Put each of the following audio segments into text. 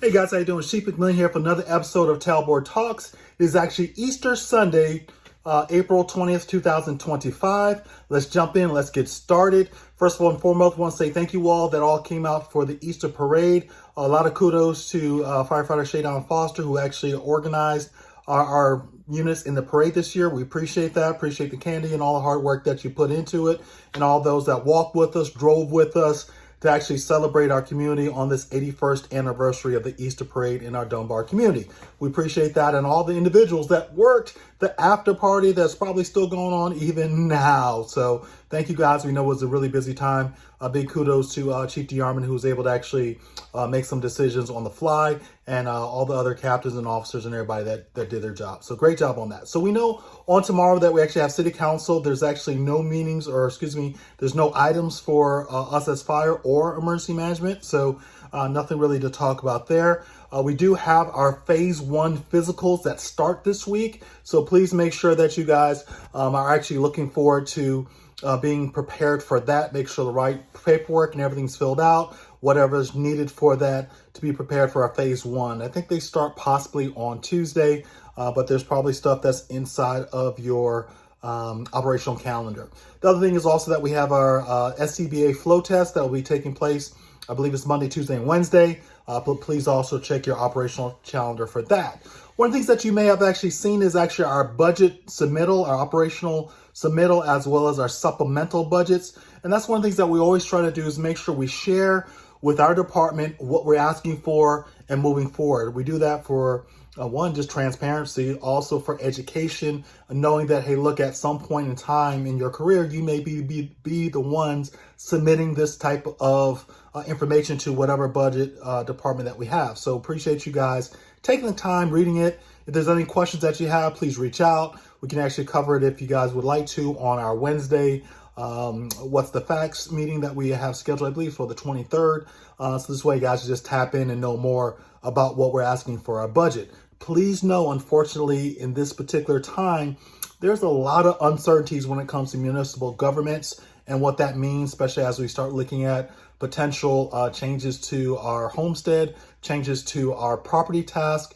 Hey guys, how you doing? Sheep McMillan here for another episode of Tailboard Talks. It is actually Easter Sunday, April 20th, 2025. Let's jump in. Let's get started. First of all and foremost, I want to say thank you all that all came out for the Easter parade. A lot of kudos to firefighter Shadon Foster, who actually organized our units in the parade this year. We appreciate that. Appreciate the candy and all the hard work that you put into it, and all those that walked with us, drove with us, to actually celebrate our community on this 81st anniversary of the Easter Parade in our Dunbar community. We appreciate that, and all the individuals that worked the after party that's probably still going on even now. So thank you guys. We know it was a really busy time. Big kudos to Chief DeArmond, who was able to actually make some decisions on the fly, and all the other captains and officers and everybody that did their job. So great job on that. So we know on tomorrow that we actually have City Council. There's actually no meetings, or excuse me, there's no items for us as fire or emergency management. So nothing really to talk about there. We do have our phase 1 physicals that start this week. So please make sure that you guys are actually looking forward to being prepared for that. Make sure the right paperwork and everything's filled out, whatever is needed for that to be prepared for our phase 1. I think they start possibly on Tuesday, but there's probably stuff that's inside of your operational calendar. The other thing is also that we have our SCBA flow test that will be taking place, I believe it's Monday, Tuesday, and Wednesday. But please also check your operational calendar for that. One of the things that you may have actually seen is actually our budget submittal, our operational submittal, as well as our supplemental budgets. And that's one of the things that we always try to do, is make sure we share with our department what we're asking for and moving forward. We do that for one, just transparency, also for education, knowing that, hey, look, at some point in time in your career, you may be the ones submitting this type of information to whatever budget department that we have. So appreciate you guys taking the time, reading it. If there's any questions that you have, please reach out. We can actually cover it if you guys would like to on our Wednesday What's the Facts meeting that we have scheduled, I believe, for the 23rd. So this way, you guys just tap in and know more about what we're asking for our budget. Please know, unfortunately, in this particular time, there's a lot of uncertainties when it comes to municipal governments and what that means, especially as we start looking at potential changes to our homestead, changes to our property tax.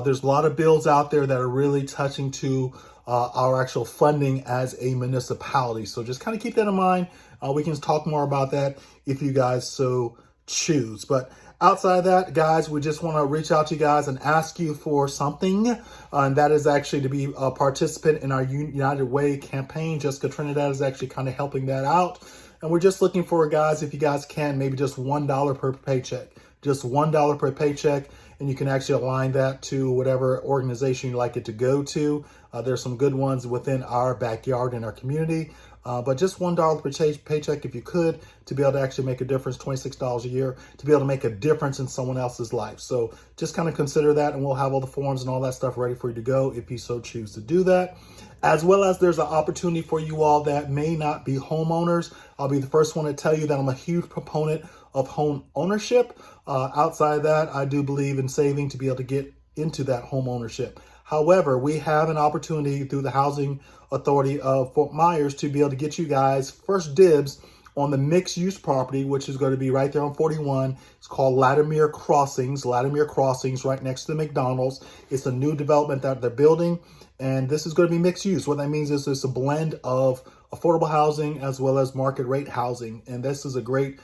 There's a lot of bills out there that are really touching to our actual funding as a municipality. So just kind of keep that in mind. We can talk more about that if you guys so choose. But outside of that, guys, we just want to reach out to you guys and ask you for something. And that is actually to be a participant in our United Way campaign. Jessica Trinidad is actually kind of helping that out. And we're just looking for, guys, if you guys can, maybe just $1 per paycheck. Just $1 per paycheck. And you can actually align that to whatever organization you'd like it to go to. There's some good ones within our backyard in our community. But just $1 per paycheck, if you could, to be able to actually make a difference, $26 a year, to be able to make a difference in someone else's life. So just kind of consider that, and we'll have all the forms and all that stuff ready for you to go if you so choose to do that. As well as there's an opportunity for you all that may not be homeowners. I'll be the first one to tell you that I'm a huge proponent of home ownership. Outside of that, I do believe in saving to be able to get into that home ownership. However, we have an opportunity through the Housing Authority of Fort Myers to be able to get you guys first dibs on the mixed-use property, which is going to be right there on 41. It's called Latimer Crossings. Latimer Crossings, right next to the McDonald's. It's a new development that they're building, and this is going to be mixed use. What that means is it's a blend of affordable housing as well as market rate housing, and this is a great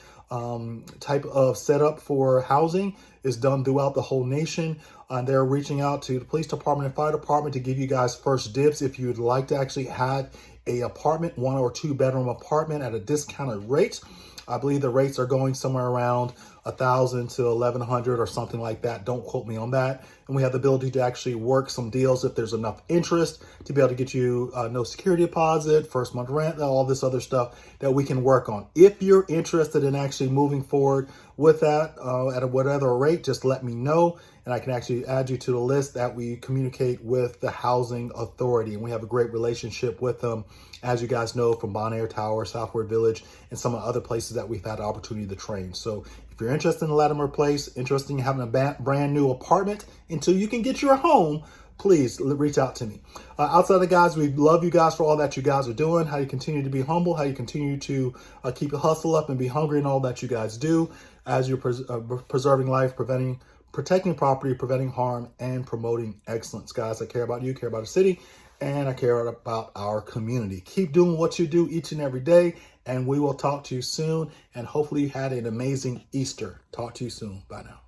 type of setup for housing. Is done throughout the whole nation. They're reaching out to the police department and fire department to give you guys first dibs if you'd like to actually have a apartment, 1 or 2 bedroom apartment at a discounted rate. I believe the rates are going somewhere around $1,000 to $1,100 or something like that. Don't quote me on that. And we have the ability to actually work some deals if there's enough interest to be able to get you no security deposit, first month rent, all this other stuff that we can work on. If you're interested in actually moving forward with that at whatever rate, just let me know. And I can actually add you to the list that we communicate with the Housing Authority. And we have a great relationship with them, as you guys know, from Bon Air Tower, Southward Village, and some other places that we've had the opportunity to train. So if you're interested in the Latimer Place, interested in having a brand new apartment until you can get your home, please reach out to me. Outside of the guys, we love you guys for all that you guys are doing, how you continue to be humble, how you continue to keep your hustle up and be hungry and all that you guys do. as you're preserving life, protecting property, preventing harm, and promoting excellence. Guys, I care about you, care about the city, and I care about our community. Keep doing what you do each and every day, and we will talk to you soon. And hopefully you had an amazing Easter. Talk to you soon. Bye now.